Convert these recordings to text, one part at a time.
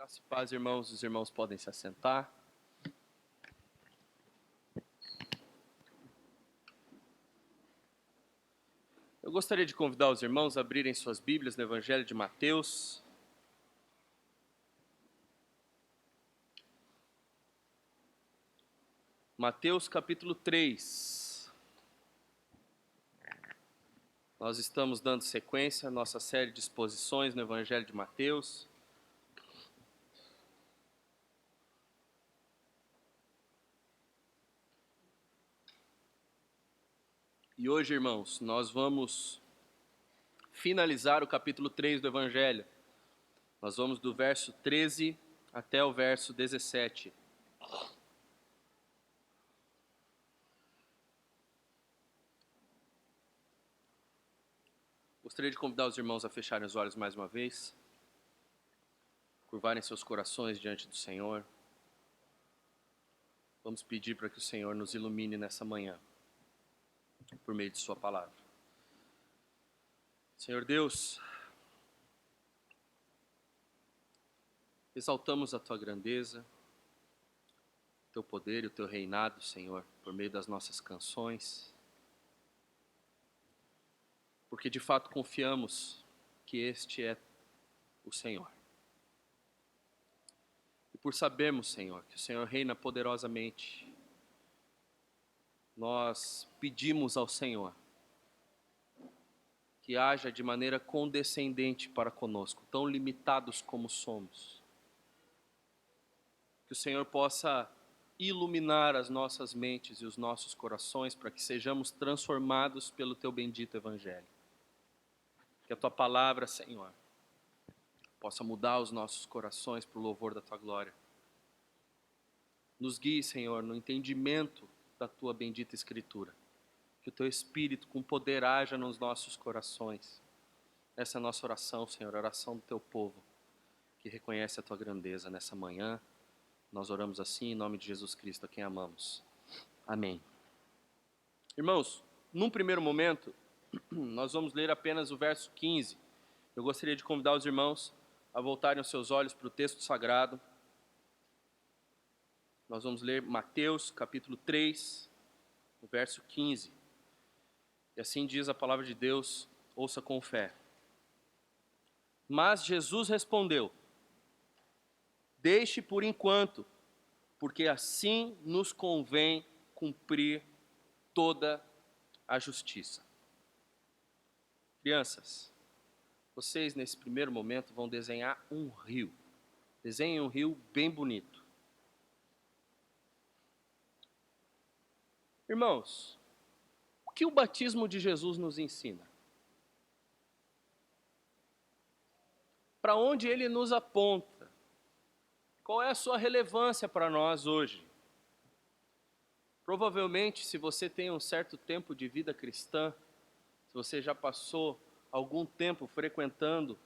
Graça e paz, irmãos. Os irmãos podem se assentar. Eu gostaria de convidar os irmãos a abrirem suas Bíblias no Evangelho de Mateus. Mateus capítulo 3. Nós estamos dando sequência à nossa série de exposições no Evangelho de Mateus. E hoje, irmãos, nós vamos finalizar o capítulo 3 do Evangelho. Nós vamos do verso 13 até o verso 17. Gostaria de convidar os irmãos a fecharem os olhos mais uma vez, curvarem seus corações diante do Senhor. Vamos pedir para que o Senhor nos ilumine nessa manhã, por meio de sua palavra. Senhor Deus, exaltamos a tua grandeza, o teu poder e o teu reinado, Senhor, por meio das nossas canções, porque de fato confiamos que este é o Senhor. E por sabermos, Senhor, que o Senhor reina poderosamente, nós pedimos ao Senhor que haja de maneira condescendente para conosco, tão limitados como somos. Que o Senhor possa iluminar as nossas mentes e os nossos corações para que sejamos transformados pelo teu bendito Evangelho. Que a tua palavra, Senhor, possa mudar os nossos corações para o louvor da tua glória. Nos guie, Senhor, no entendimento da tua bendita Escritura. Que o teu Espírito com poder haja nos nossos corações. Essa é a nossa oração, Senhor, a oração do teu povo, que reconhece a tua grandeza nessa manhã. Nós oramos assim em nome de Jesus Cristo, a quem amamos. Amém. Irmãos, num primeiro momento, nós vamos ler apenas o verso 15. Eu gostaria de convidar os irmãos a voltarem os seus olhos para o texto sagrado. Nós vamos ler Mateus capítulo 3, o verso 15. E assim diz a palavra de Deus, ouça com fé. Mas Jesus respondeu: deixe por enquanto, porque assim nos convém cumprir toda a justiça. Crianças, vocês nesse primeiro momento vão desenhar um rio. Desenhem um rio bem bonito. Irmãos, o que o batismo de Jesus nos ensina? Para onde ele nos aponta? Qual é a sua relevância para nós hoje? Provavelmente, se você tem um certo tempo de vida cristã, se você já passou algum tempo frequentando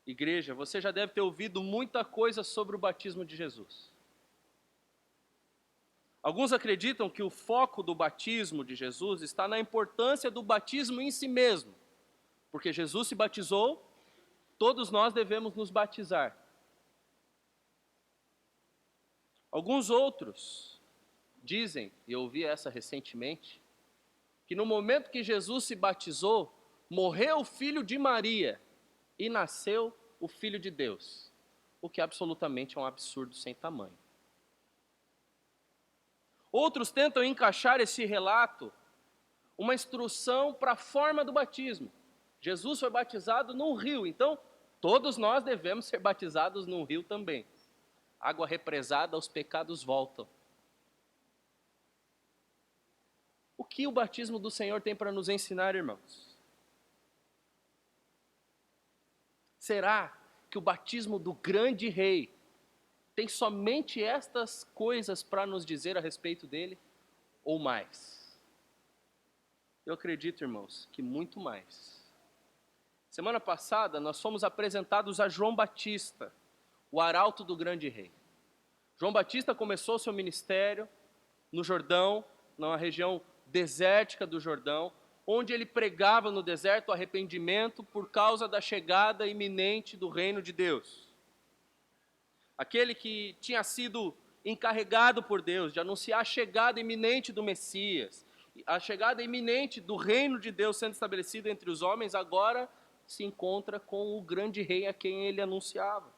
igreja, você já deve ter ouvido muita coisa sobre o batismo de Jesus. Alguns acreditam que o foco do batismo de Jesus está na importância do batismo em si mesmo, porque Jesus se batizou, todos nós devemos nos batizar. Alguns outros dizem, e eu ouvi essa recentemente, que no momento que Jesus se batizou, morreu o filho de Maria e nasceu o Filho de Deus, o que absolutamente é um absurdo sem tamanho. Outros tentam encaixar esse relato, uma instrução para a forma do batismo. Jesus foi batizado num rio, então todos nós devemos ser batizados num rio também. Água represada, os pecados voltam. O que o batismo do Senhor tem para nos ensinar, irmãos? Será que o batismo do grande rei tem somente estas coisas para nos dizer a respeito dele? Ou mais? Eu acredito, irmãos, que muito mais. Semana passada nós fomos apresentados a João Batista, o arauto do grande rei. João Batista começou seu ministério no Jordão, na região desértica do Jordão, onde ele pregava no deserto arrependimento por causa da chegada iminente do reino de Deus. aquele que tinha sido encarregado por Deus de anunciar a chegada iminente do Messias, a chegada iminente do reino de Deus sendo estabelecido entre os homens, agora se encontra com o grande rei a quem ele anunciava.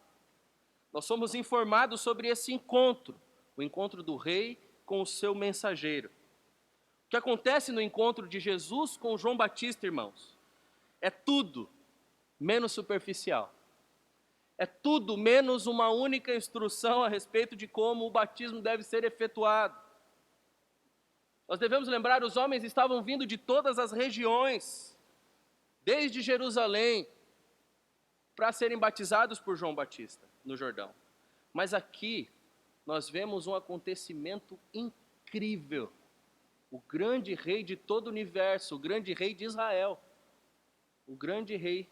Nós somos informados sobre esse encontro, o encontro do rei com o seu mensageiro. O que acontece no encontro de Jesus com João Batista, irmãos, é tudo menos superficial. É tudo menos uma única instrução a respeito de como o batismo deve ser efetuado. Nós devemos lembrar, os homens estavam vindo de todas as regiões, desde Jerusalém, para serem batizados por João Batista no Jordão. Mas aqui nós vemos um acontecimento incrível. O grande rei de todo o universo, o grande rei de Israel, o grande rei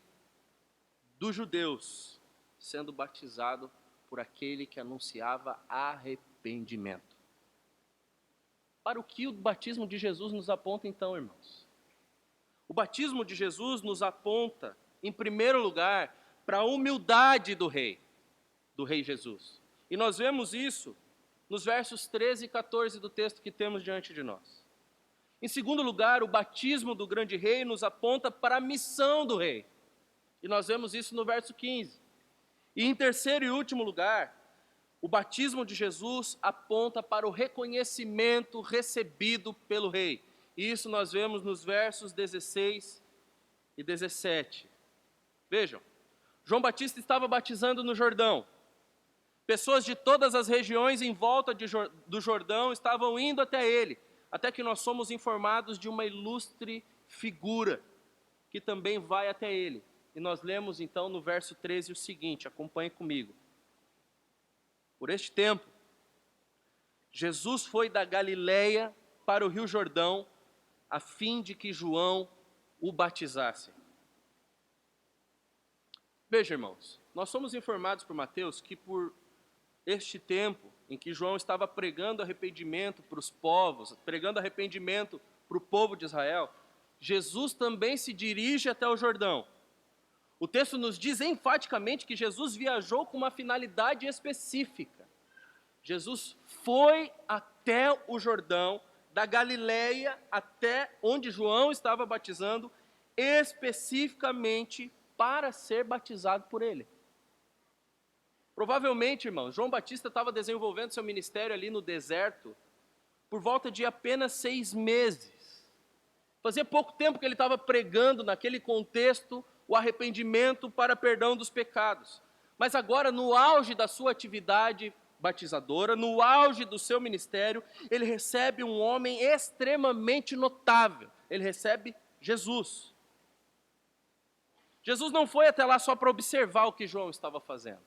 dos judeus, sendo batizado por aquele que anunciava arrependimento. Para o que o batismo de Jesus nos aponta então, irmãos? O batismo de Jesus nos aponta, em primeiro lugar, para a humildade do rei Jesus. E nós vemos isso nos versos 13 e 14 do texto que temos diante de nós. Em segundo lugar, o batismo do grande rei nos aponta para a missão do rei. E nós vemos isso no verso 15. E em terceiro e último lugar, o batismo de Jesus aponta para o reconhecimento recebido pelo rei. E isso nós vemos nos versos 16 e 17. Vejam, João Batista estava batizando no Jordão. Pessoas de todas as regiões em volta do Jordão estavam indo até ele, até que nós somos informados de uma ilustre figura que também vai até ele. E nós lemos então no verso 13 o seguinte, acompanhe comigo. Por este tempo, Jesus foi da Galileia para o Rio Jordão, a fim de que João o batizasse. Veja, irmãos, nós somos informados por Mateus que por este tempo em que João estava pregando arrependimento para os povos, pregando arrependimento para o povo de Israel, Jesus também se dirige até o Jordão. O texto nos diz enfaticamente que Jesus viajou com uma finalidade específica. Jesus foi até o Jordão, da Galileia até onde João estava batizando, especificamente para ser batizado por ele. Provavelmente, irmãos, João Batista estava desenvolvendo seu ministério ali no deserto por volta de apenas 6 meses. Fazia pouco tempo que ele estava pregando naquele contexto o arrependimento para perdão dos pecados. Mas agora, no auge da sua atividade batizadora, no auge do seu ministério, ele recebe um homem extremamente notável. Ele recebe Jesus. Jesus não foi até lá só para observar o que João estava fazendo.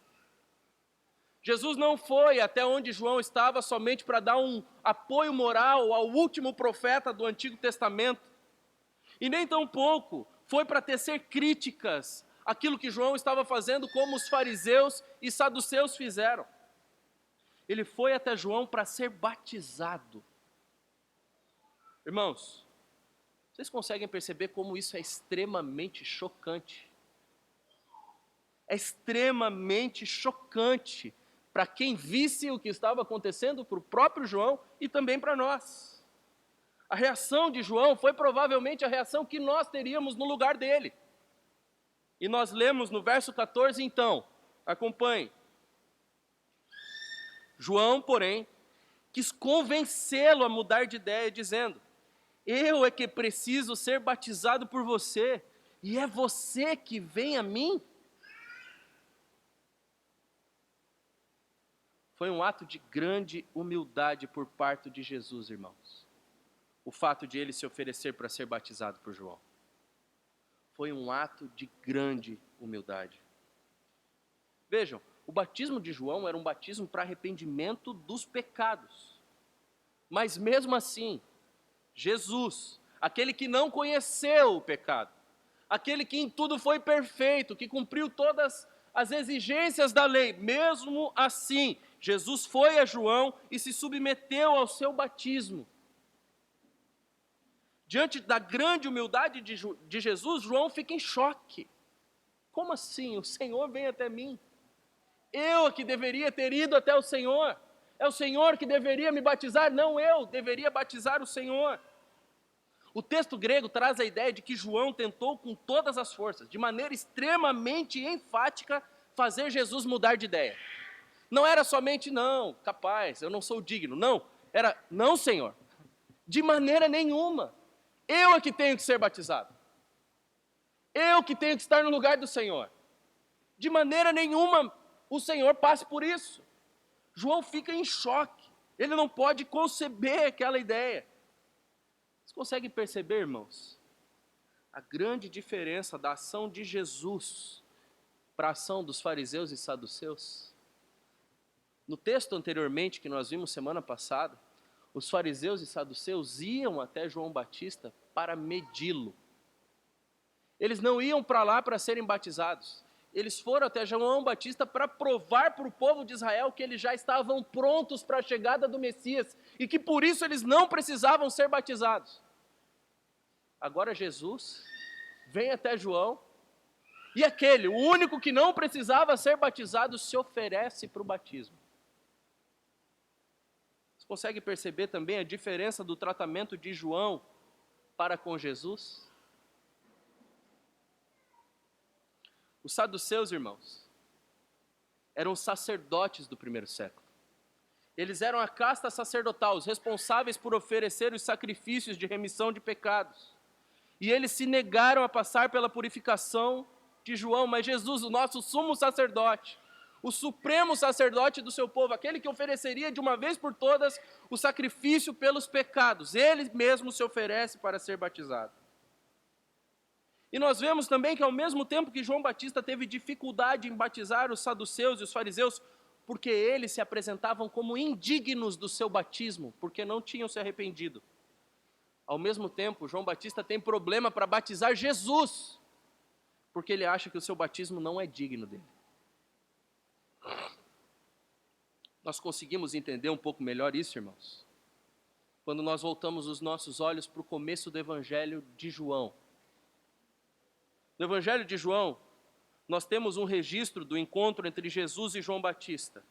Jesus não foi até onde João estava somente para dar um apoio moral ao último profeta do Antigo Testamento. E nem tampouco foi para tecer críticas àquilo que João estava fazendo, como os fariseus e saduceus fizeram. Ele foi até João para ser batizado. Irmãos, vocês conseguem perceber como isso é extremamente chocante? É extremamente chocante para quem visse o que estava acontecendo, para o próprio João e também para nós. A reação de João foi provavelmente a reação que nós teríamos no lugar dele. E nós lemos no verso 14 então, acompanhe. João, porém, quis convencê-lo a mudar de ideia, dizendo: eu é que preciso ser batizado por você, e é você que vem a mim? Foi um ato de grande humildade por parte de Jesus, irmãos. O fato de ele se oferecer para ser batizado por João. Foi um ato de grande humildade. Vejam, o batismo de João era um batismo para arrependimento dos pecados. Mas mesmo assim, Jesus, aquele que não conheceu o pecado, aquele que em tudo foi perfeito, que cumpriu todas as exigências da lei, mesmo assim, Jesus foi a João e se submeteu ao seu batismo. Diante da grande humildade de Jesus, João fica em choque. Como assim? O Senhor vem até mim? Eu que deveria ter ido até o Senhor. É o Senhor que deveria me batizar, não eu deveria batizar o Senhor. O texto grego traz a ideia de que João tentou com todas as forças, de maneira extremamente enfática, fazer Jesus mudar de ideia. Não era somente, não, capaz, eu não sou digno. Não, era, não, Senhor, de maneira nenhuma. Eu é que tenho que ser batizado. Eu que tenho que estar no lugar do Senhor. De maneira nenhuma o Senhor passe por isso. João fica em choque. Ele não pode conceber aquela ideia. Vocês conseguem perceber, irmãos, a grande diferença da ação de Jesus para a ação dos fariseus e saduceus? No texto anteriormente que nós vimos semana passada, os fariseus e saduceus iam até João Batista para medi-lo. Eles não iam para lá para serem batizados. Eles foram até João Batista para provar para o povo de Israel que eles já estavam prontos para a chegada do Messias e que por isso eles não precisavam ser batizados. Agora Jesus vem até João e aquele, o único que não precisava ser batizado, se oferece para o batismo. Você consegue perceber também a diferença do tratamento de João para com Jesus? Os saduceus, irmãos, eram sacerdotes do primeiro século. Eles eram a casta sacerdotal, os responsáveis por oferecer os sacrifícios de remissão de pecados. E eles se negaram a passar pela purificação de João, mas Jesus, o nosso sumo sacerdote, o supremo sacerdote do seu povo, aquele que ofereceria de uma vez por todas o sacrifício pelos pecados, ele mesmo se oferece para ser batizado. E nós vemos também que ao mesmo tempo que João Batista teve dificuldade em batizar os saduceus e os fariseus, porque eles se apresentavam como indignos do seu batismo, porque não tinham se arrependido. Ao mesmo tempo, João Batista tem problema para batizar Jesus, porque ele acha que o seu batismo não é digno dele. Nós conseguimos entender um pouco melhor isso, irmãos, quando nós voltamos os nossos olhos para o começo do Evangelho de João. No Evangelho de João, nós temos um registro do encontro entre Jesus e João Batista.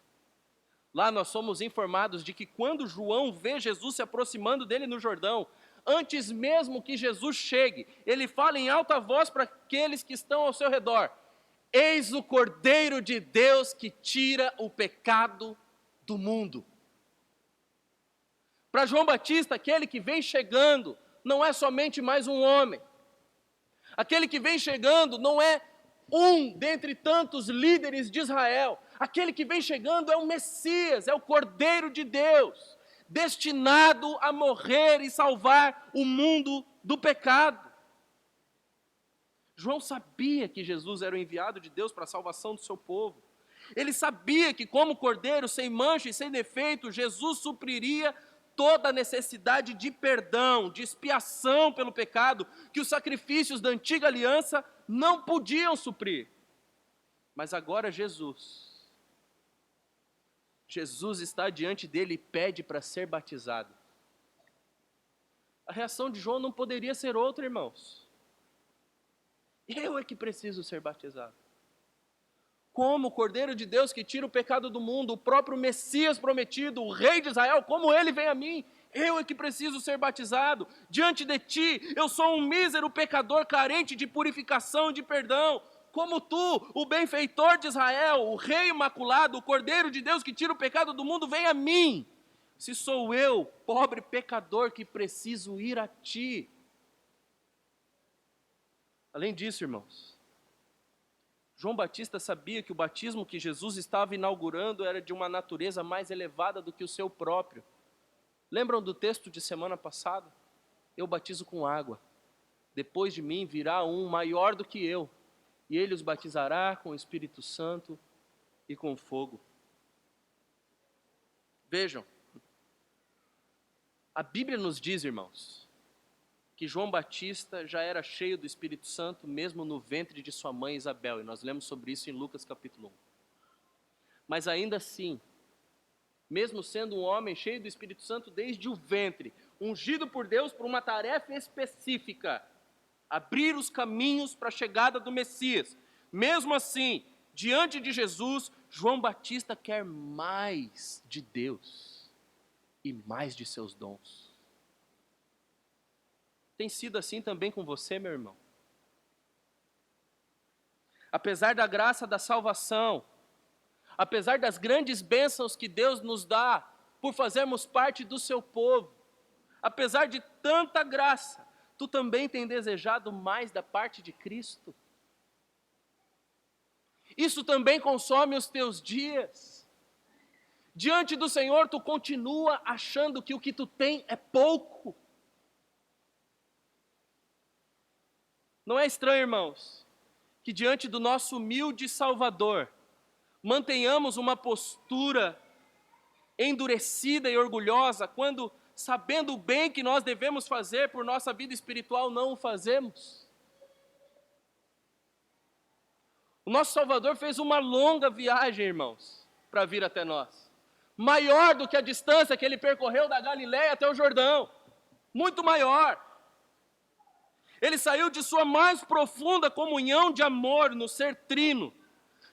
Lá nós somos informados de que quando João vê Jesus se aproximando dele no Jordão, antes mesmo que Jesus chegue, ele fala em alta voz para aqueles que estão ao seu redor: eis o Cordeiro de Deus que tira o pecado do mundo. Para João Batista, aquele que vem chegando não é somente mais um homem. Aquele que vem chegando não é um dentre tantos líderes de Israel. Aquele que vem chegando é o Messias, é o Cordeiro de Deus, destinado a morrer e salvar o mundo do pecado. João sabia que Jesus era o enviado de Deus para a salvação do seu povo. Ele sabia que, como Cordeiro, sem mancha e sem defeito, Jesus supriria toda a necessidade de perdão, de expiação pelo pecado, que os sacrifícios da antiga aliança não podiam suprir. Mas agora Jesus está diante dele e pede para ser batizado. A reação de João não poderia ser outra, irmãos. Eu é que preciso ser batizado. Como o Cordeiro de Deus que tira o pecado do mundo, o próprio Messias prometido, o Rei de Israel, como ele vem a mim, eu é que preciso ser batizado. Diante de ti, eu sou um mísero pecador carente de purificação e de perdão. Como tu, o benfeitor de Israel, o Rei imaculado, o Cordeiro de Deus que tira o pecado do mundo, vem a mim. Se sou eu, pobre pecador, que preciso ir a ti. Além disso, irmãos, João Batista sabia que o batismo que Jesus estava inaugurando era de uma natureza mais elevada do que o seu próprio. Lembram do texto de semana passada? Eu batizo com água. Depois de mim virá um maior do que eu, e ele os batizará com o Espírito Santo e com fogo. Vejam, a Bíblia nos diz, irmãos, que João Batista já era cheio do Espírito Santo mesmo no ventre de sua mãe Isabel, e nós lemos sobre isso em Lucas capítulo 1. Mas ainda assim, mesmo sendo um homem cheio do Espírito Santo desde o ventre, ungido por Deus por uma tarefa específica, abrir os caminhos para a chegada do Messias, mesmo assim, Diante de Jesus, João Batista quer mais de Deus e mais de seus dons. Tem sido assim também com você, meu irmão? Apesar da graça da salvação, apesar das grandes bênçãos que Deus nos dá por fazermos parte do seu povo, apesar de tanta graça, tu também tem desejado mais da parte de Cristo? Isso também consome os teus dias. Diante do Senhor, tu continua achando que o que tu tem é pouco. Não é estranho, irmãos, que diante do nosso humilde Salvador, mantenhamos uma postura endurecida e orgulhosa, quando, sabendo o bem que nós devemos fazer por nossa vida espiritual, não o fazemos? O nosso Salvador fez uma longa viagem, irmãos, para vir até nós. Maior do que a distância que ele percorreu da Galileia até o Jordão. Muito maior. Ele saiu de sua mais profunda comunhão de amor no ser trino,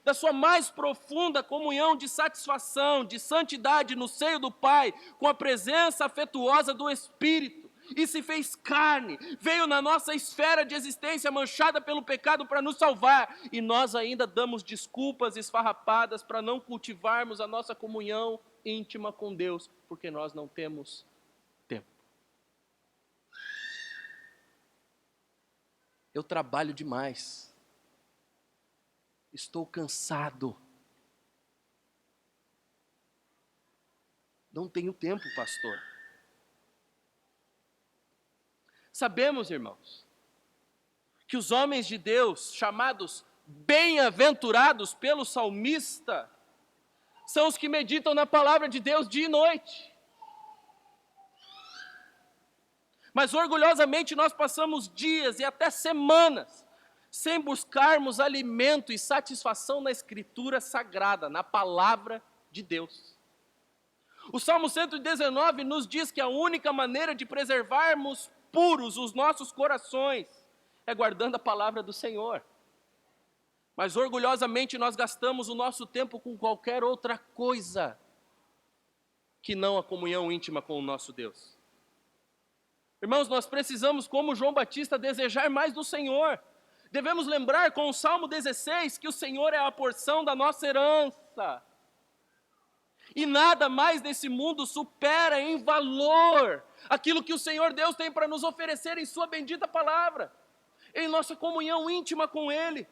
da sua mais profunda comunhão de satisfação, de santidade no seio do Pai, com a presença afetuosa do Espírito, e se fez carne, veio na nossa esfera de existência manchada pelo pecado para nos salvar, e nós ainda damos desculpas esfarrapadas para não cultivarmos a nossa comunhão íntima com Deus, porque nós não temos tempo. Eu trabalho demais. Estou cansado. Não tenho tempo, pastor. Sabemos, irmãos, que os homens de Deus, chamados bem-aventurados pelo salmista, são os que meditam na palavra de Deus dia e noite. Mas orgulhosamente nós passamos dias e até semanas sem buscarmos alimento e satisfação na Escritura Sagrada, na palavra de Deus. O Salmo 119 nos diz que a única maneira de preservarmos puros os nossos corações é guardando a palavra do Senhor. Mas orgulhosamente nós gastamos o nosso tempo com qualquer outra coisa que não a comunhão íntima com o nosso Deus. Irmãos, nós precisamos, como João Batista, desejar mais do Senhor. Devemos lembrar com o Salmo 16 que o Senhor é a porção da nossa herança. E nada mais nesse mundo supera em valor aquilo que o Senhor Deus tem para nos oferecer em sua bendita palavra, em nossa comunhão íntima com Ele.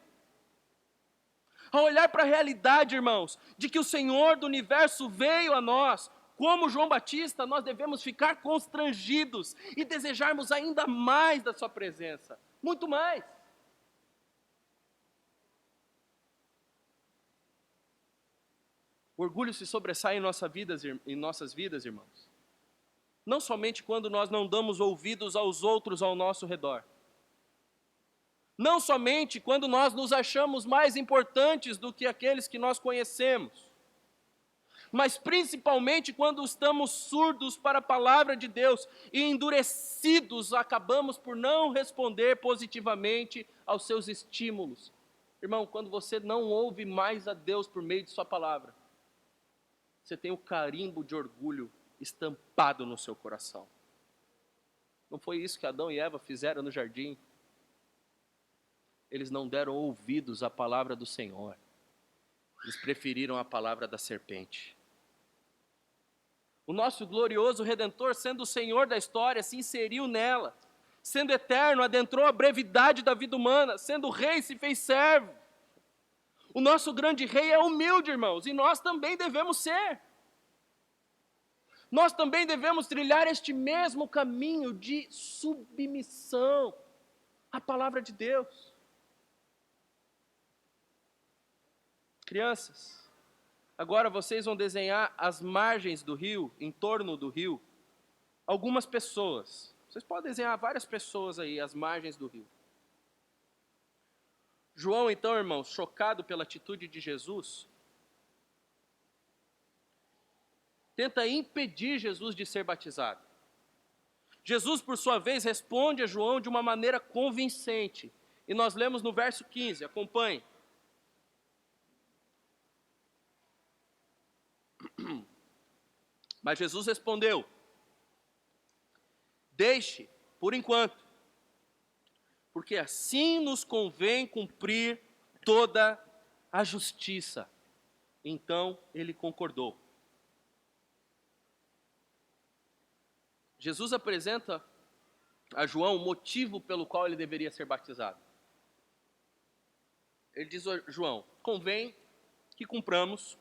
Ao olhar para a realidade, irmãos, de que o Senhor do universo veio a nós, como João Batista, nós devemos ficar constrangidos e desejarmos ainda mais da sua presença, muito mais. O orgulho se sobressai em nossas vidas, irmãos. Não somente quando nós não damos ouvidos aos outros ao nosso redor. Não somente quando nós nos achamos mais importantes do que aqueles que nós conhecemos. Mas principalmente quando estamos surdos para a palavra de Deus e endurecidos, acabamos por não responder positivamente aos seus estímulos. Irmão, quando você não ouve mais a Deus por meio de sua palavra, você tem o carimbo de orgulho estampado no seu coração. Não foi isso que Adão e Eva fizeram no jardim? Eles não deram ouvidos à palavra do Senhor. Eles preferiram a palavra da serpente. O nosso glorioso Redentor, sendo o Senhor da história, se inseriu nela. Sendo eterno, adentrou a brevidade da vida humana. Sendo rei, se fez servo. O nosso grande rei é humilde, irmãos, e nós também devemos ser. Nós também devemos trilhar este mesmo caminho de submissão à palavra de Deus. Crianças, agora vocês vão desenhar as margens do rio, em torno do rio, algumas pessoas. Vocês podem desenhar várias pessoas aí, as margens do rio. João, então, irmãos, chocado pela atitude de Jesus, tenta impedir Jesus de ser batizado. Jesus, por sua vez, responde a João de uma maneira convincente. E nós lemos no verso 15, acompanhe. Mas Jesus respondeu: deixe, por enquanto, porque assim nos convém cumprir toda a justiça. Então ele concordou. Jesus apresenta a João o motivo pelo qual ele deveria ser batizado. Ele diz a João: convém que cumpramos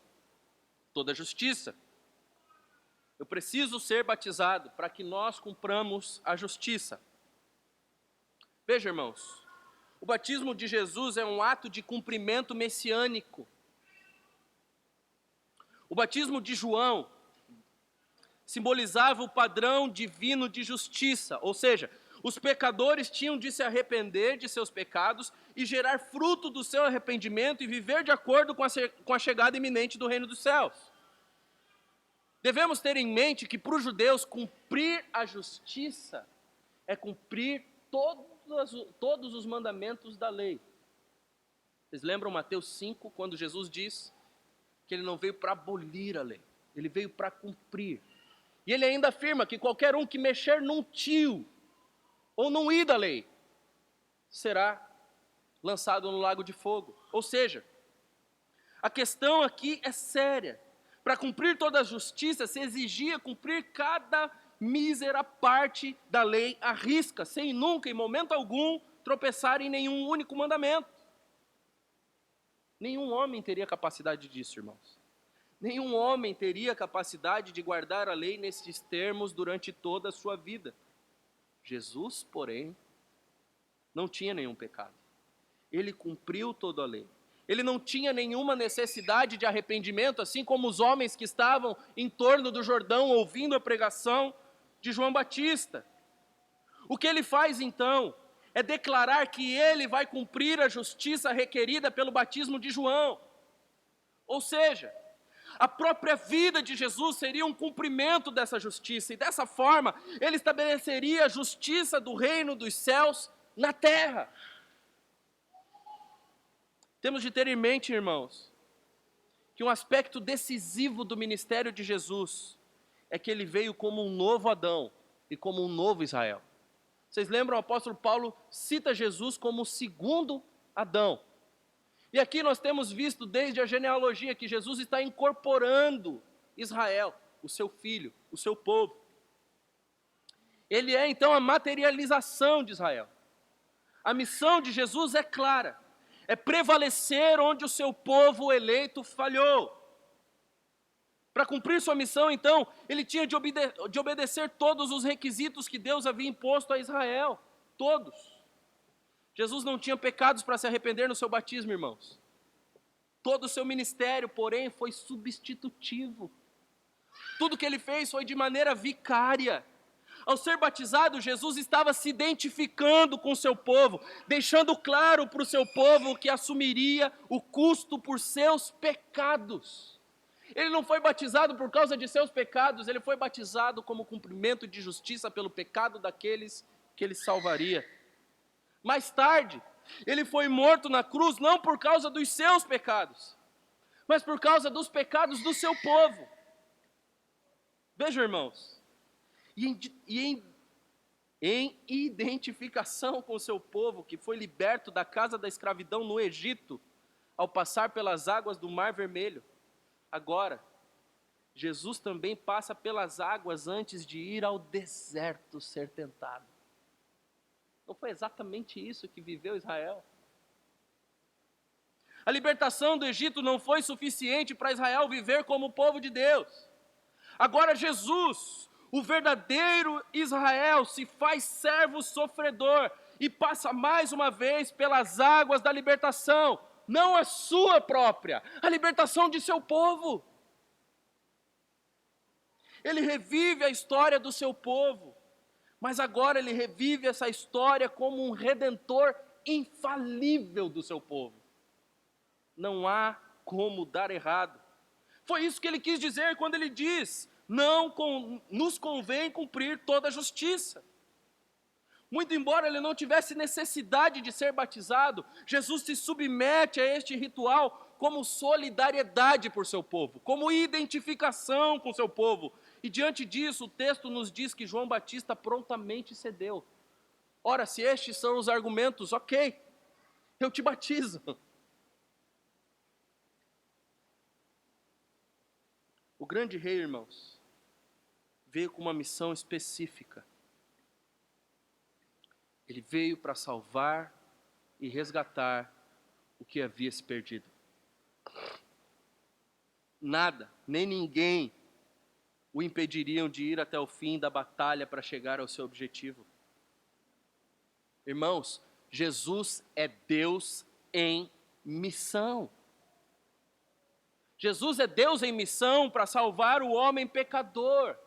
toda a justiça. Eu preciso ser batizado para que nós cumpramos a justiça. Veja, irmãos, o batismo de Jesus é um ato de cumprimento messiânico. O batismo de João simbolizava o padrão divino de justiça, ou seja, os pecadores tinham de se arrepender de seus pecados e gerar fruto do seu arrependimento e viver de acordo com a chegada iminente do reino dos céus. Devemos ter em mente que para os judeus cumprir a justiça é cumprir todos os mandamentos da lei. Vocês lembram Mateus 5, quando Jesus diz que ele não veio para abolir a lei, ele veio para cumprir. E ele ainda afirma que qualquer um que mexer num tio ou num i da lei será lançado no lago de fogo. Ou seja, a questão aqui é séria. Para cumprir toda a justiça, se exigia cumprir cada mísera parte da lei à risca, sem nunca, em momento algum, tropeçar em nenhum único mandamento. Nenhum homem teria capacidade disso, irmãos. Nenhum homem teria capacidade de guardar a lei nesses termos durante toda a sua vida. Jesus, porém, não tinha nenhum pecado. Ele cumpriu toda a lei. Ele não tinha nenhuma necessidade de arrependimento, assim como os homens que estavam em torno do Jordão ouvindo a pregação de João Batista. O que ele faz então é declarar que ele vai cumprir a justiça requerida pelo batismo de João. Ou seja, a própria vida de Jesus seria um cumprimento dessa justiça, e dessa forma ele estabeleceria a justiça do reino dos céus na terra. Temos de ter em mente, irmãos, que um aspecto decisivo do ministério de Jesus é que ele veio como um novo Adão e como um novo Israel. Vocês lembram, o apóstolo Paulo cita Jesus como o segundo Adão. E aqui nós temos visto desde a genealogia que Jesus está incorporando Israel, o seu filho, o seu povo. Ele é então a materialização de Israel. A missão de Jesus é clara. É prevalecer onde o seu povo eleito falhou. Para cumprir sua missão, então, ele tinha de obedecer todos os requisitos que Deus havia imposto a Israel. Todos. Jesus não tinha pecados para se arrepender no seu batismo, irmãos. Todo o seu ministério, porém, foi substitutivo. Tudo que ele fez foi de maneira vicária. Ao ser batizado, Jesus estava se identificando com o seu povo, deixando claro para o seu povo que assumiria o custo por seus pecados. Ele não foi batizado por causa de seus pecados, ele foi batizado como cumprimento de justiça pelo pecado daqueles que ele salvaria. Mais tarde, ele foi morto na cruz não por causa dos seus pecados, mas por causa dos pecados do seu povo. Vejam, irmãos, em identificação com o seu povo, que foi liberto da casa da escravidão no Egito, ao passar pelas águas do Mar Vermelho, agora, Jesus também passa pelas águas antes de ir ao deserto ser tentado. Não foi exatamente isso que viveu Israel? A libertação do Egito não foi suficiente para Israel viver como povo de Deus. Agora Jesus, o verdadeiro Israel, se faz servo sofredor e passa mais uma vez pelas águas da libertação, não a sua própria, a libertação de seu povo. Ele revive a história do seu povo, mas agora ele revive essa história como um redentor infalível do seu povo. Não há como dar errado. Foi isso que ele quis dizer quando ele diz: nos convém cumprir toda a justiça. Muito embora ele não tivesse necessidade de ser batizado, Jesus se submete a este ritual como solidariedade por seu povo, como identificação com seu povo, E diante disso, o texto nos diz que João Batista prontamente cedeu. Ora, se estes são os argumentos, ok, eu te batizo. O grande rei, irmãos, veio com uma missão específica. Ele veio para salvar e resgatar o que havia se perdido. Nada, nem ninguém o impediriam de ir até o fim da batalha para chegar ao seu objetivo. Irmãos, Jesus é Deus em missão. Jesus é Deus em missão para salvar o homem pecador.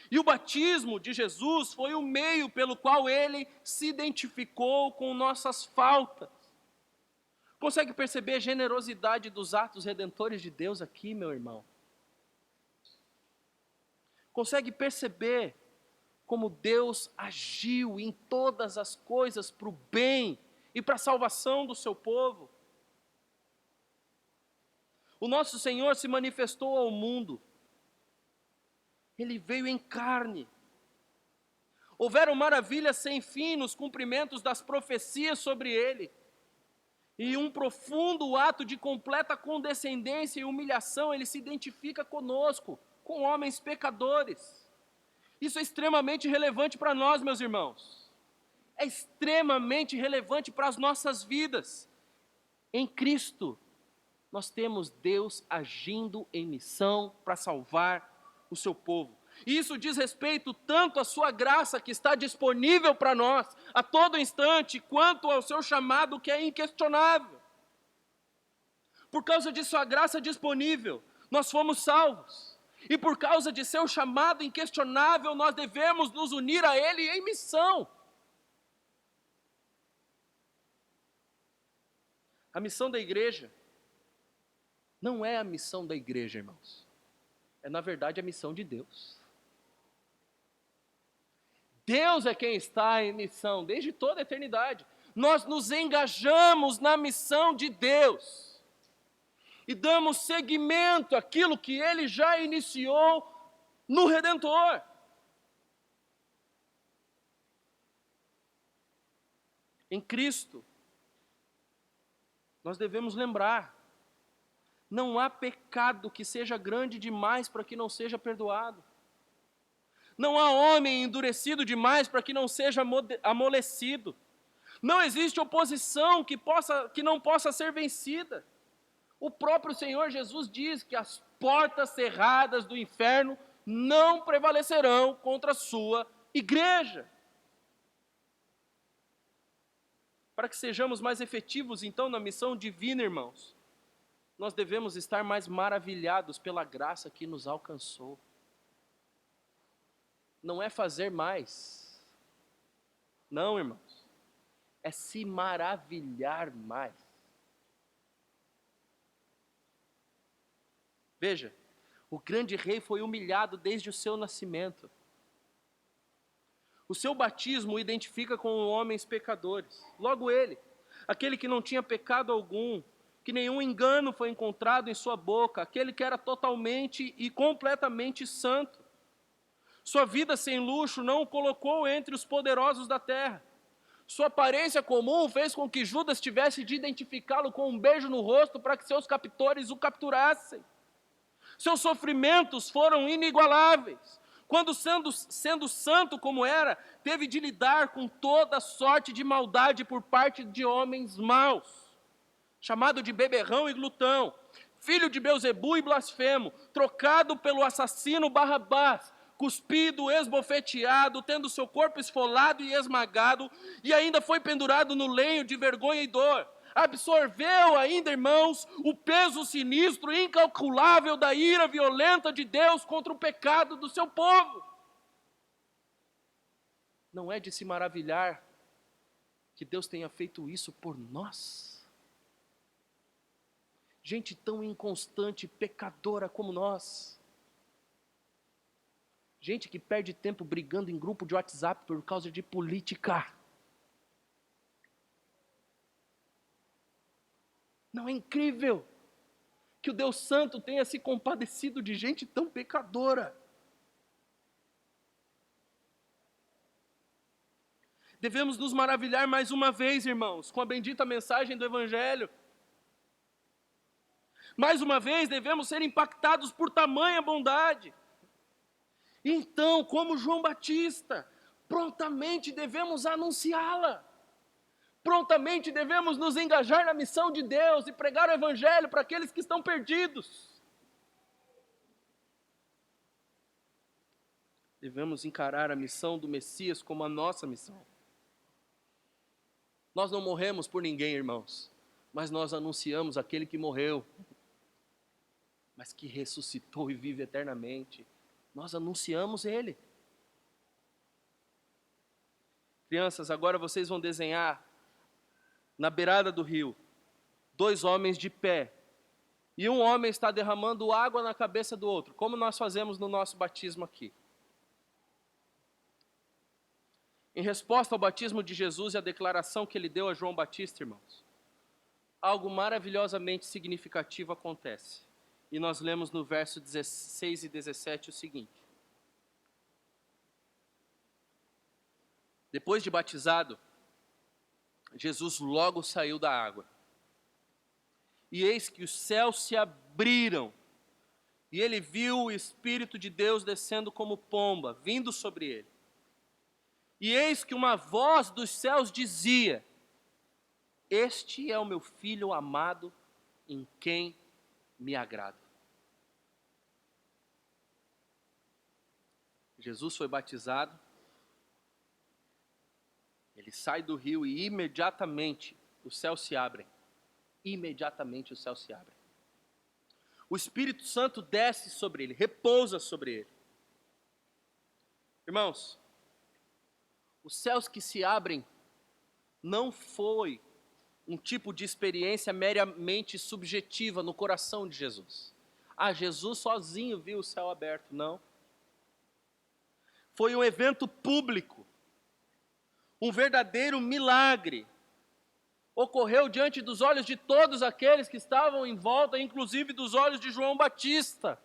E o batismo de Jesus foi o meio pelo qual ele se identificou com nossas faltas. Consegue perceber a generosidade dos atos redentores de Deus aqui, meu irmão? Consegue perceber como Deus agiu em todas as coisas para o bem e para a salvação do seu povo? O nosso Senhor se manifestou ao mundo. Ele veio em carne. Houveram maravilhas sem fim nos cumprimentos das profecias sobre ele. E um profundo ato de completa condescendência e humilhação, ele se identifica conosco, com homens pecadores. Isso é extremamente relevante para nós, meus irmãos. É extremamente relevante para as nossas vidas. Em Cristo, nós temos Deus agindo em missão para salvar o seu povo. E isso diz respeito tanto à sua graça que está disponível para nós a todo instante, quanto ao seu chamado que é inquestionável. Por causa de sua graça disponível, nós fomos salvos. E por causa de seu chamado inquestionável, nós devemos nos unir a Ele em missão. A missão da igreja não é a missão da igreja, irmãos. É, na verdade, a missão de Deus. Deus é quem está em missão, desde toda a eternidade. Nós nos engajamos na missão de Deus. E damos seguimento àquilo que Ele já iniciou no Redentor. Em Cristo, nós devemos lembrar, não há pecado que seja grande demais para que não seja perdoado. Não há homem endurecido demais para que não seja amolecido. Não existe oposição que não possa ser vencida. O próprio Senhor Jesus diz que as portas cerradas do inferno não prevalecerão contra a sua igreja. Para que sejamos mais efetivos, então, na missão divina, irmãos, nós devemos estar mais maravilhados pela graça que nos alcançou. Não é fazer mais. Não, irmãos. É se maravilhar mais. Veja, o grande rei foi humilhado desde o seu nascimento. O seu batismo o identifica com homens pecadores. Logo ele, aquele que não tinha pecado algum, que nenhum engano foi encontrado em sua boca, aquele que era totalmente e completamente santo. Sua vida sem luxo não o colocou entre os poderosos da terra. Sua aparência comum fez com que Judas tivesse de identificá-lo com um beijo no rosto para que seus captores o capturassem. Seus sofrimentos foram inigualáveis. Quando, sendo santo como era, teve de lidar com toda sorte de maldade por parte de homens maus. Chamado de beberrão e glutão, filho de Belzebu e blasfemo, trocado pelo assassino Barrabás, cuspido, esbofeteado, tendo seu corpo esfolado e esmagado, e ainda foi pendurado no lenho de vergonha e dor. Absorveu ainda, irmãos, o peso sinistro e incalculável da ira violenta de Deus contra o pecado do seu povo. Não é de se maravilhar que Deus tenha feito isso por nós? Gente tão inconstante, pecadora como nós. Gente que perde tempo brigando em grupo de WhatsApp por causa de política. Não é incrível que o Deus Santo tenha se compadecido de gente tão pecadora? Devemos nos maravilhar mais uma vez, irmãos, com a bendita mensagem do Evangelho. Mais uma vez, devemos ser impactados por tamanha bondade. Então, como João Batista, prontamente devemos anunciá-la. Prontamente devemos nos engajar na missão de Deus e pregar o Evangelho para aqueles que estão perdidos. Devemos encarar a missão do Messias como a nossa missão. Nós não morremos por ninguém, irmãos, mas nós anunciamos aquele que morreu, mas que ressuscitou e vive eternamente. Nós anunciamos Ele. Crianças, agora vocês vão desenhar na beirada do rio 2 homens de pé, e um homem está derramando água na cabeça do outro, como nós fazemos no nosso batismo aqui. Em resposta ao batismo de Jesus e à declaração que ele deu a João Batista, irmãos, algo maravilhosamente significativo acontece. E nós lemos no verso 16 e 17 o seguinte: depois de batizado, Jesus logo saiu da água. E eis que os céus se abriram, e ele viu o Espírito de Deus descendo como pomba, vindo sobre ele. E eis que uma voz dos céus dizia: este é o meu filho amado, em quem me agrado. Jesus foi batizado, ele sai do rio e imediatamente os céus se abrem. Imediatamente os céus se abrem. O Espírito Santo desce sobre ele, repousa sobre ele. Irmãos, os céus que se abrem não foi um tipo de experiência meramente subjetiva no coração de Jesus. Jesus sozinho viu o céu aberto, não. Foi um evento público, um verdadeiro milagre. Ocorreu diante dos olhos de todos aqueles que estavam em volta, inclusive dos olhos de João Batista.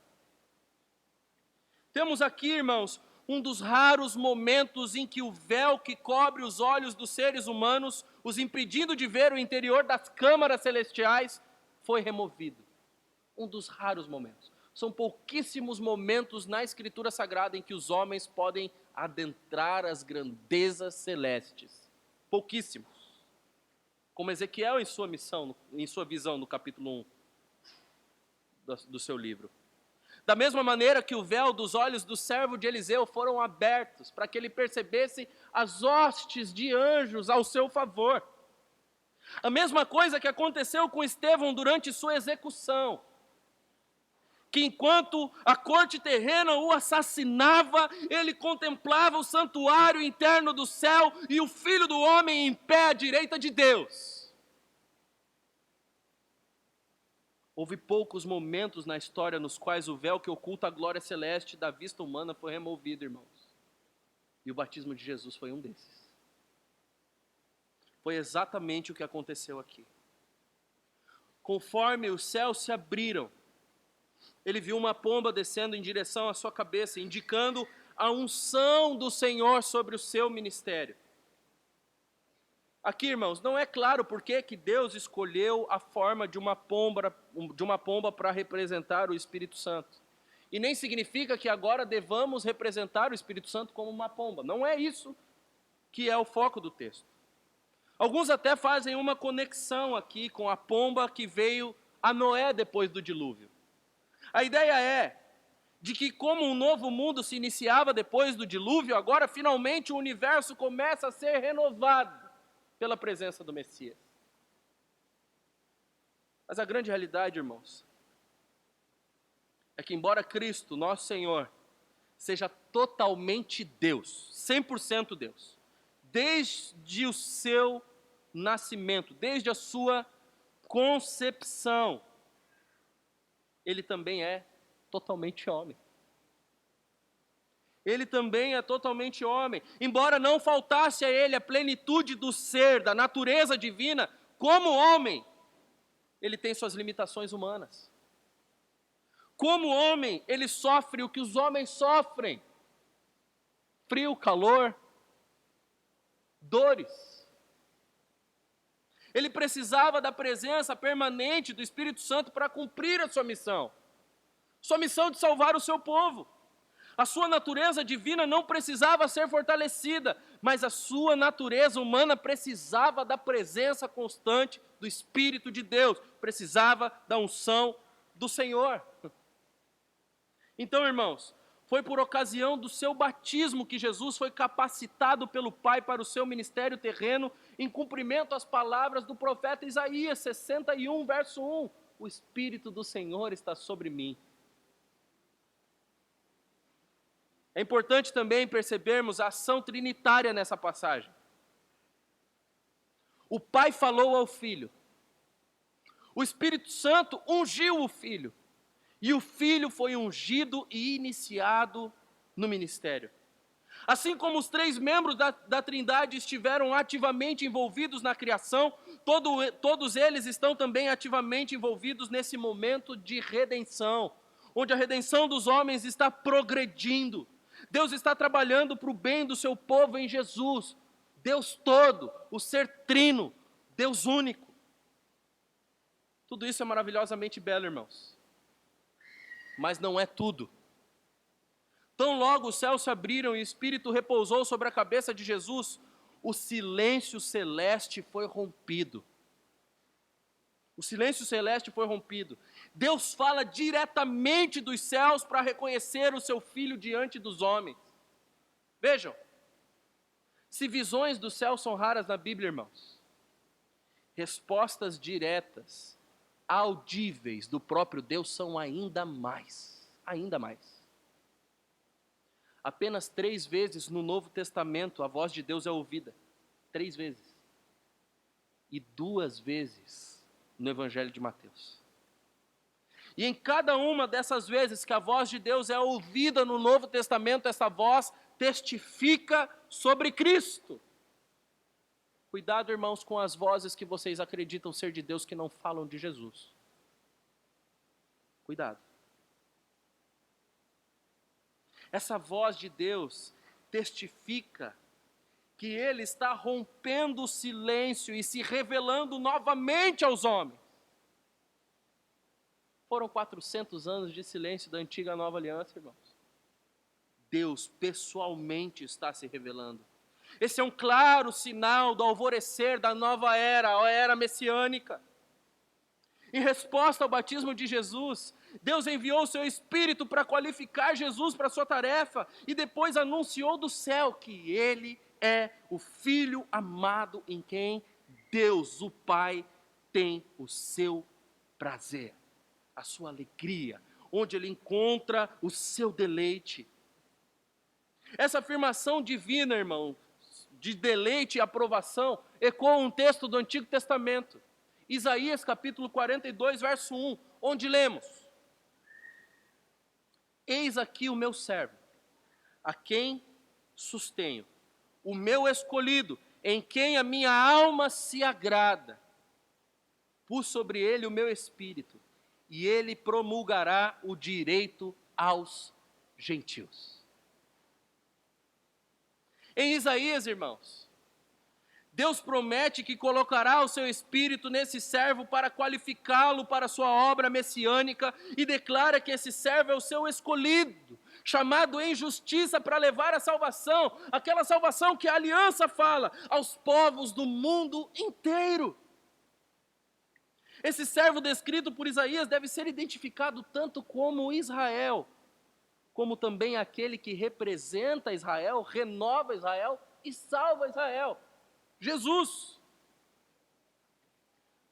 Temos aqui, irmãos, um dos raros momentos em que o véu que cobre os olhos dos seres humanos, os impedindo de ver o interior das câmaras celestiais, foi removido. Um dos raros momentos. São pouquíssimos momentos na Escritura Sagrada em que os homens podem adentrar as grandezas celestes. Pouquíssimos. Como Ezequiel em sua missão, em sua visão no capítulo 1 do seu livro. Da mesma maneira que o véu dos olhos do servo de Eliseu foram abertos para que ele percebesse as hostes de anjos ao seu favor. A mesma coisa que aconteceu com Estevão durante sua execução. Que enquanto a corte terrena o assassinava, ele contemplava o santuário interno do céu e o Filho do Homem em pé à direita de Deus. Houve poucos momentos na história nos quais o véu que oculta a glória celeste da vista humana foi removido, irmãos. E o batismo de Jesus foi um desses. Foi exatamente o que aconteceu aqui. Conforme os céus se abriram, ele viu uma pomba descendo em direção à sua cabeça, indicando a unção do Senhor sobre o seu ministério. Aqui, irmãos, não é claro por que Deus escolheu a forma de uma pomba para representar o Espírito Santo. E nem significa que agora devamos representar o Espírito Santo como uma pomba. Não é isso que é o foco do texto. Alguns até fazem uma conexão aqui com a pomba que veio a Noé depois do dilúvio. A ideia é de que como um novo mundo se iniciava depois do dilúvio, agora finalmente o universo começa a ser renovado pela presença do Messias. Mas a grande realidade, irmãos, é que embora Cristo, nosso Senhor, seja totalmente Deus, 100% Deus, desde o seu nascimento, desde a sua concepção, ele também é totalmente homem. Ele também é totalmente homem. Embora não faltasse a ele a plenitude do ser, da natureza divina, como homem, ele tem suas limitações humanas. Como homem, ele sofre o que os homens sofrem. Frio, calor, dores. Ele precisava da presença permanente do Espírito Santo para cumprir a sua missão de salvar o seu povo. A sua natureza divina não precisava ser fortalecida, mas a sua natureza humana precisava da presença constante do Espírito de Deus, precisava da unção do Senhor. Então, irmãos, foi por ocasião do seu batismo que Jesus foi capacitado pelo Pai para o seu ministério terreno, em cumprimento às palavras do profeta Isaías 61, verso 1. O Espírito do Senhor está sobre mim. É importante também percebermos a ação trinitária nessa passagem. O Pai falou ao Filho. O Espírito Santo ungiu o Filho. E o Filho foi ungido e iniciado no ministério. Assim como os três membros da Trindade estiveram ativamente envolvidos na criação, todos eles estão também ativamente envolvidos nesse momento de redenção, onde a redenção dos homens está progredindo. Deus está trabalhando para o bem do seu povo em Jesus. Deus todo, o ser trino, Deus único. Tudo isso é maravilhosamente belo, irmãos. Mas não é tudo. Tão logo os céus se abriram e o Espírito repousou sobre a cabeça de Jesus, o silêncio celeste foi rompido. O silêncio celeste foi rompido. Deus fala diretamente dos céus para reconhecer o seu Filho diante dos homens. Vejam, se visões do céu são raras na Bíblia, irmãos, respostas diretas, audíveis do próprio Deus são ainda mais. Apenas 3 vezes no Novo Testamento a voz de Deus é ouvida. 3 vezes. E 2 vezes no Evangelho de Mateus. E em cada uma dessas vezes que a voz de Deus é ouvida no Novo Testamento, essa voz testifica sobre Cristo. Cuidado, irmãos, com as vozes que vocês acreditam ser de Deus que não falam de Jesus. Cuidado. Essa voz de Deus testifica que Ele está rompendo o silêncio e se revelando novamente aos homens. Foram 400 anos de silêncio da antiga e nova aliança, irmãos. Deus pessoalmente está se revelando. Esse é um claro sinal do alvorecer da nova era, a era messiânica. Em resposta ao batismo de Jesus, Deus enviou o seu Espírito para qualificar Jesus para a sua tarefa e depois anunciou do céu que Ele é o Filho amado em quem Deus, o Pai, tem o seu prazer, a sua alegria, onde Ele encontra o seu deleite. Essa afirmação divina, irmão, de deleite e aprovação, ecoa um texto do Antigo Testamento, Isaías capítulo 42, verso 1, onde lemos: Eis aqui o meu servo, a quem sustenho, o meu escolhido, em quem a minha alma se agrada. Pus sobre ele o meu espírito, e ele promulgará o direito aos gentios. Em Isaías, irmãos, Deus promete que colocará o seu espírito nesse servo para qualificá-lo para a sua obra messiânica e declara que esse servo é o seu escolhido, chamado em justiça para levar a salvação, aquela salvação que a aliança fala, aos povos do mundo inteiro. Esse servo descrito por Isaías deve ser identificado tanto como Israel, como também aquele que representa Israel, renova Israel e salva Israel. Jesus.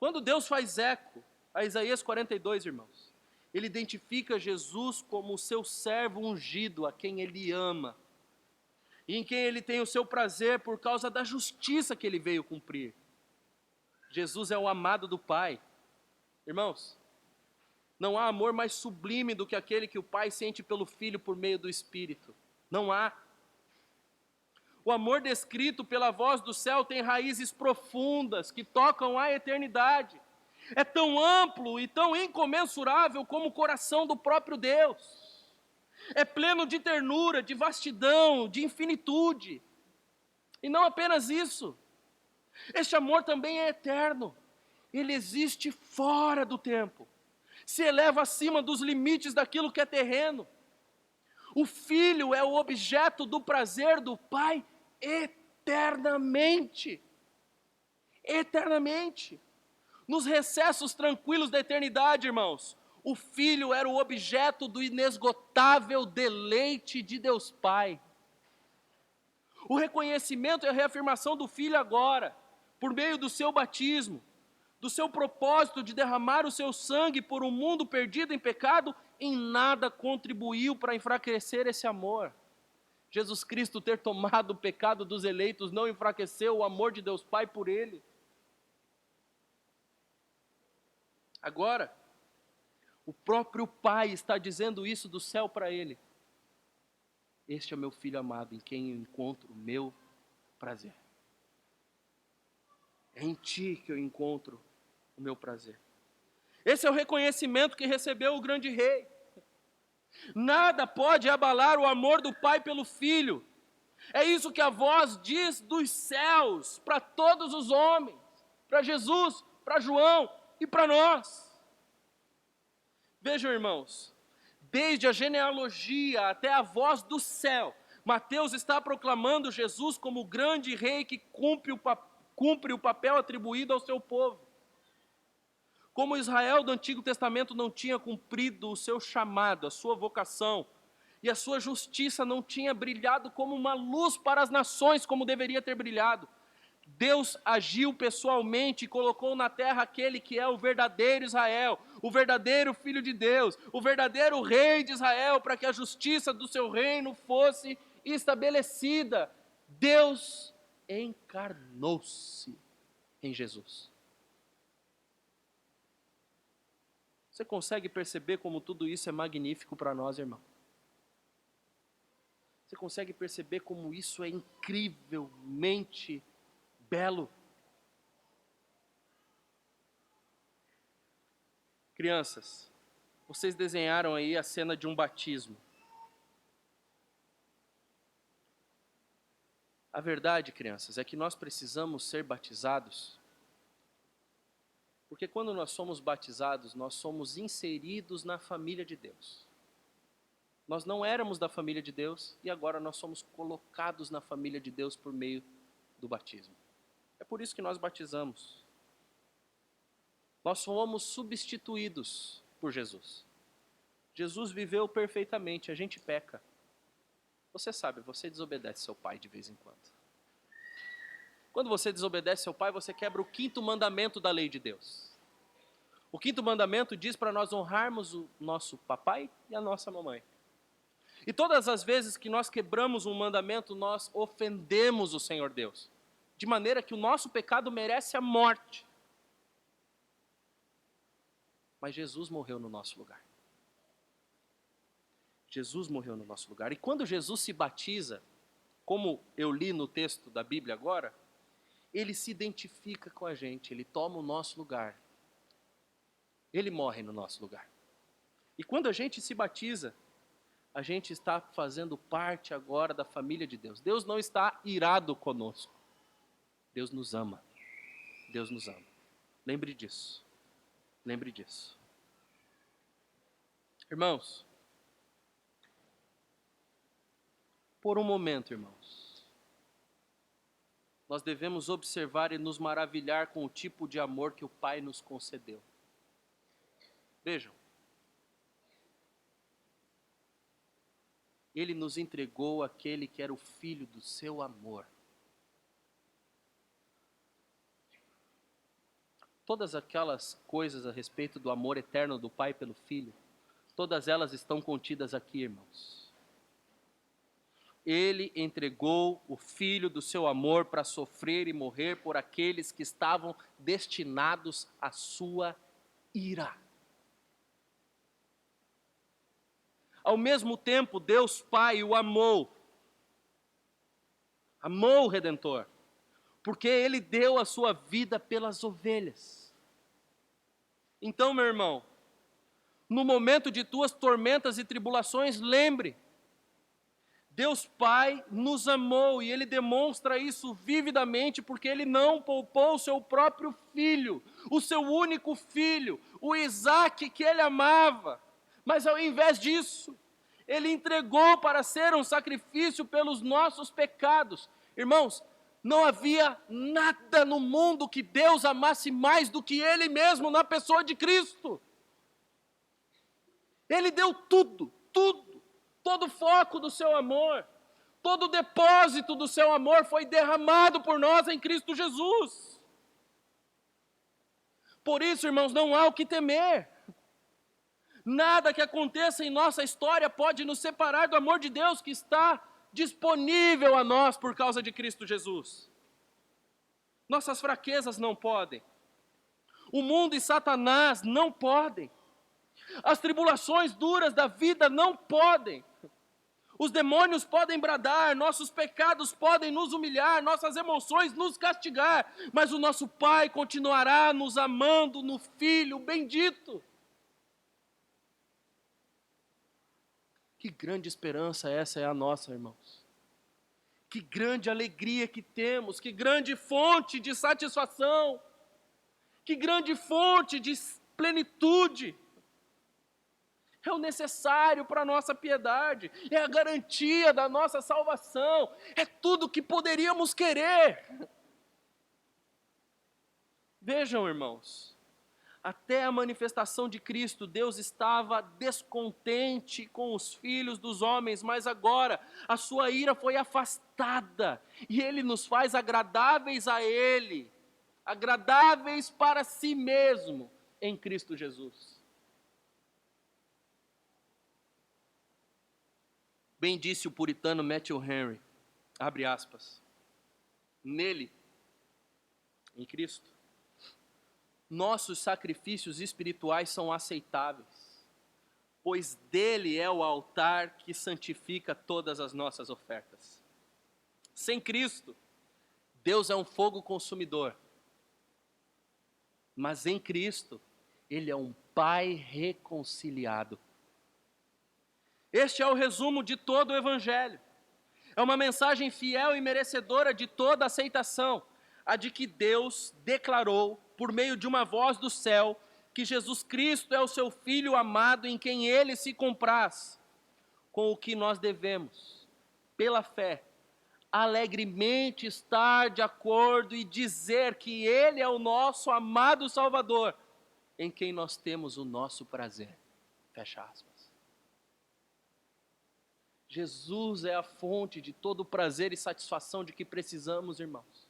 Quando Deus faz eco a Isaías 42, irmãos, Ele identifica Jesus como o seu servo ungido, a quem Ele ama, e em quem Ele tem o seu prazer por causa da justiça que Ele veio cumprir. Jesus é o amado do Pai. Irmãos, não há amor mais sublime do que aquele que o Pai sente pelo Filho por meio do Espírito. Não há. O amor descrito pela voz do céu tem raízes profundas que tocam a eternidade. É tão amplo e tão incomensurável como o coração do próprio Deus. É pleno de ternura, de vastidão, de infinitude. E não apenas isso, este amor também é eterno. Ele existe fora do tempo, se eleva acima dos limites daquilo que é terreno. O Filho é o objeto do prazer do Pai eternamente. Eternamente. Nos recessos tranquilos da eternidade, irmãos, o Filho era o objeto do inesgotável deleite de Deus Pai. O reconhecimento e a reafirmação do Filho agora, por meio do seu batismo, do seu propósito de derramar o seu sangue por um mundo perdido em pecado, em nada contribuiu para enfraquecer esse amor. Jesus Cristo ter tomado o pecado dos eleitos não enfraqueceu o amor de Deus Pai por ele. Agora, o próprio Pai está dizendo isso do céu para ele. Este é o meu Filho amado, em quem eu encontro o meu prazer. É em ti que eu encontro o meu prazer. Esse é o reconhecimento que recebeu o grande rei. Nada pode abalar o amor do Pai pelo Filho. É isso que a voz diz dos céus para todos os homens, para Jesus, para João e para nós. Vejam, irmãos, desde a genealogia até a voz do céu, Mateus está proclamando Jesus como o grande rei que cumpre o papel atribuído ao seu povo. Como Israel do Antigo Testamento não tinha cumprido o seu chamado, a sua vocação, e a sua justiça não tinha brilhado como uma luz para as nações, como deveria ter brilhado, Deus agiu pessoalmente e colocou na terra aquele que é o verdadeiro Israel, o verdadeiro Filho de Deus, o verdadeiro Rei de Israel, para que a justiça do seu reino fosse estabelecida. Deus encarnou-se em Jesus. Você consegue perceber como tudo isso é magnífico para nós, irmão? Você consegue perceber como isso é incrivelmente belo? Crianças, vocês desenharam aí a cena de um batismo. A verdade, crianças, é que nós precisamos ser batizados, porque quando nós somos batizados, nós somos inseridos na família de Deus. Nós não éramos da família de Deus e agora nós somos colocados na família de Deus por meio do batismo. É por isso que nós batizamos. Nós fomos substituídos por Jesus. Jesus viveu perfeitamente, a gente peca. Você sabe, você desobedece seu pai de vez em quando. Quando você desobedece seu pai, você quebra o 5º mandamento da lei de Deus. O 5º mandamento diz para nós honrarmos o nosso papai e a nossa mamãe. E todas as vezes que nós quebramos um mandamento, nós ofendemos o Senhor Deus. De maneira que o nosso pecado merece a morte. Mas Jesus morreu no nosso lugar. Jesus morreu no nosso lugar. E quando Jesus se batiza, como eu li no texto da Bíblia agora, ele se identifica com a gente, ele toma o nosso lugar. Ele morre no nosso lugar. E quando a gente se batiza, a gente está fazendo parte agora da família de Deus. Deus não está irado conosco. Deus nos ama. Deus nos ama. Lembre disso. Lembre disso. Irmãos, por um momento, irmãos, nós devemos observar e nos maravilhar com o tipo de amor que o Pai nos concedeu. Vejam, Ele nos entregou aquele que era o Filho do seu amor. Todas aquelas coisas a respeito do amor eterno do Pai pelo Filho, todas elas estão contidas aqui, irmãos. Ele entregou o Filho do seu amor para sofrer e morrer por aqueles que estavam destinados à sua ira. Ao mesmo tempo, Deus Pai o amou. Amou o Redentor. Porque Ele deu a sua vida pelas ovelhas. Então, meu irmão, no momento de tuas tormentas e tribulações, lembre, Deus Pai nos amou, e Ele demonstra isso vividamente, porque Ele não poupou o seu próprio filho, o seu único filho, o Isaque que Ele amava, mas ao invés disso, Ele entregou para ser um sacrifício pelos nossos pecados. Irmãos, não havia nada no mundo que Deus amasse mais do que Ele mesmo na pessoa de Cristo. Ele deu tudo, todo o foco do seu amor, todo o depósito do seu amor foi derramado por nós em Cristo Jesus. Por isso, irmãos, não há o que temer. Nada que aconteça em nossa história pode nos separar do amor de Deus que está disponível a nós por causa de Cristo Jesus. Nossas fraquezas não podem. O mundo e Satanás não podem. As tribulações duras da vida não podem. Os demônios podem bradar, nossos pecados podem nos humilhar, nossas emoções nos castigar, mas o nosso Pai continuará nos amando no Filho bendito. Que grande esperança essa é a nossa, irmãos. Que grande alegria que temos, que grande fonte de satisfação, que grande fonte de plenitude. É o necessário para a nossa piedade, é a garantia da nossa salvação, é tudo o que poderíamos querer. Vejam, irmãos, até a manifestação de Cristo, Deus estava descontente com os filhos dos homens, mas agora a sua ira foi afastada, e Ele nos faz agradáveis a Ele, agradáveis para si mesmo, em Cristo Jesus. Bem disse o puritano Matthew Henry, abre aspas, nele, em Cristo, nossos sacrifícios espirituais são aceitáveis, pois dele é o altar que santifica todas as nossas ofertas. Sem Cristo, Deus é um fogo consumidor, mas em Cristo, Ele é um Pai reconciliado. Este é o resumo de todo o Evangelho. É uma mensagem fiel e merecedora de toda aceitação, a de que Deus declarou, por meio de uma voz do céu, que Jesus Cristo é o seu Filho amado em quem Ele se compraz, com o que nós devemos, pela fé, alegremente estar de acordo e dizer que Ele é o nosso amado Salvador, em quem nós temos o nosso prazer. Fecha aspas. Jesus é a fonte de todo o prazer e satisfação de que precisamos, irmãos.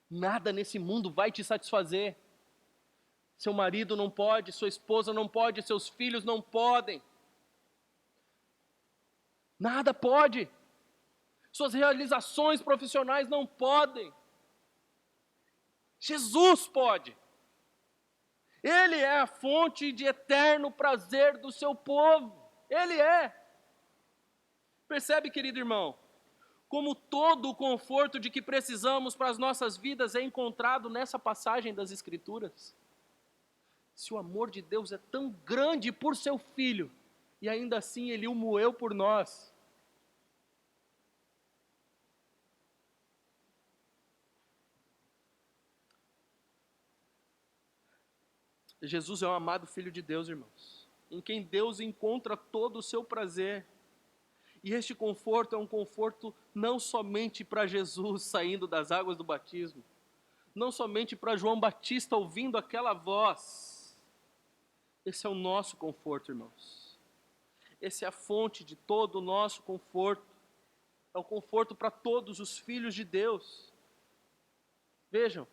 Nada nesse mundo vai te satisfazer. Seu marido não pode, sua esposa não pode, seus filhos não podem. Nada pode. Suas realizações profissionais não podem. Jesus pode. Ele é a fonte de eterno prazer do seu povo. Ele é. Percebe, querido irmão, como todo o conforto de que precisamos para as nossas vidas é encontrado nessa passagem das Escrituras? Se o amor de Deus é tão grande por seu Filho, e ainda assim Ele o moeu por nós. Jesus é o amado Filho de Deus, irmãos, em quem Deus encontra todo o seu prazer. E este conforto é um conforto não somente para Jesus saindo das águas do batismo, não somente para João Batista ouvindo aquela voz. Esse é o nosso conforto, irmãos. Esse é a fonte de todo o nosso conforto. É o conforto para todos os filhos de Deus. Vejam,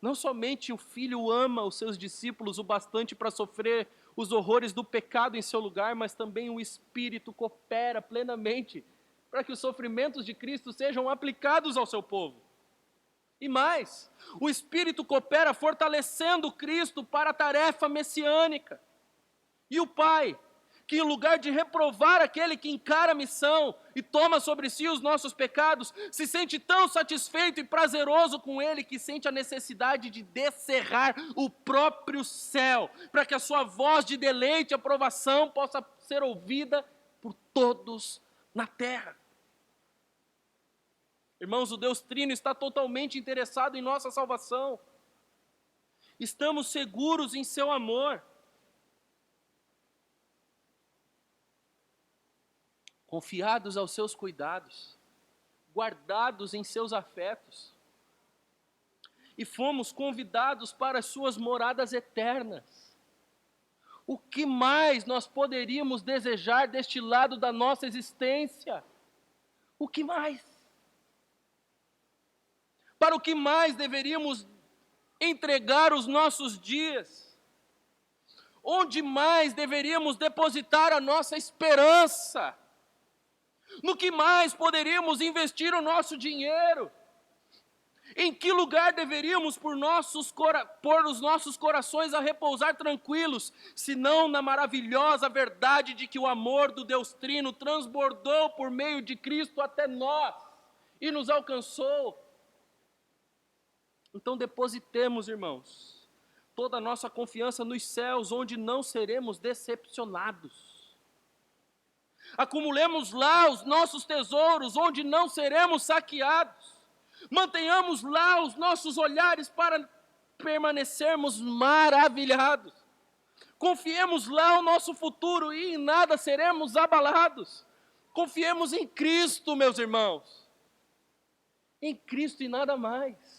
não somente o Filho ama os seus discípulos o bastante para sofrer os horrores do pecado em seu lugar, mas também o Espírito coopera plenamente para que os sofrimentos de Cristo sejam aplicados ao seu povo. E mais, o Espírito coopera fortalecendo Cristo para a tarefa messiânica. E o Pai, que em lugar de reprovar aquele que encara a missão e toma sobre si os nossos pecados, se sente tão satisfeito e prazeroso com ele que sente a necessidade de descerrar o próprio céu, para que a sua voz de deleite e aprovação possa ser ouvida por todos na terra. Irmãos, o Deus Trino está totalmente interessado em nossa salvação. Estamos seguros em seu amor. Confiados aos seus cuidados, guardados em seus afetos. E fomos convidados para as suas moradas eternas. O que mais nós poderíamos desejar deste lado da nossa existência? O que mais? Para o que mais deveríamos entregar os nossos dias? Onde mais deveríamos depositar a nossa esperança? No que mais poderíamos investir o nosso dinheiro? Em que lugar deveríamos pôr os nossos corações a repousar tranquilos, se não na maravilhosa verdade de que o amor do Deus Trino transbordou por meio de Cristo até nós e nos alcançou? Então depositemos, irmãos, toda a nossa confiança nos céus, onde não seremos decepcionados. Acumulemos lá os nossos tesouros, onde não seremos saqueados. Mantenhamos lá os nossos olhares para permanecermos maravilhados. Confiemos lá o nosso futuro e em nada seremos abalados. Confiemos em Cristo, meus irmãos. Em Cristo e nada mais.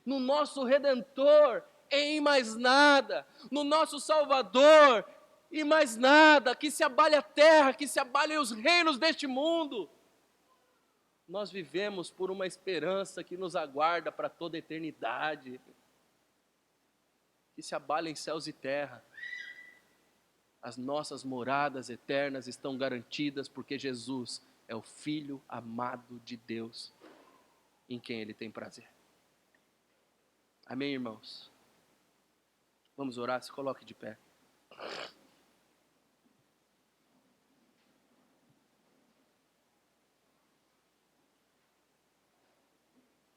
No nosso Redentor, em mais nada. No nosso Salvador, e mais nada. Que se abale a terra, que se abalem os reinos deste mundo. Nós vivemos por uma esperança que nos aguarda para toda a eternidade. Que se abalem céus e terra. As nossas moradas eternas estão garantidas porque Jesus é o Filho amado de Deus, em quem Ele tem prazer. Amém, irmãos? Vamos orar, se coloque de pé.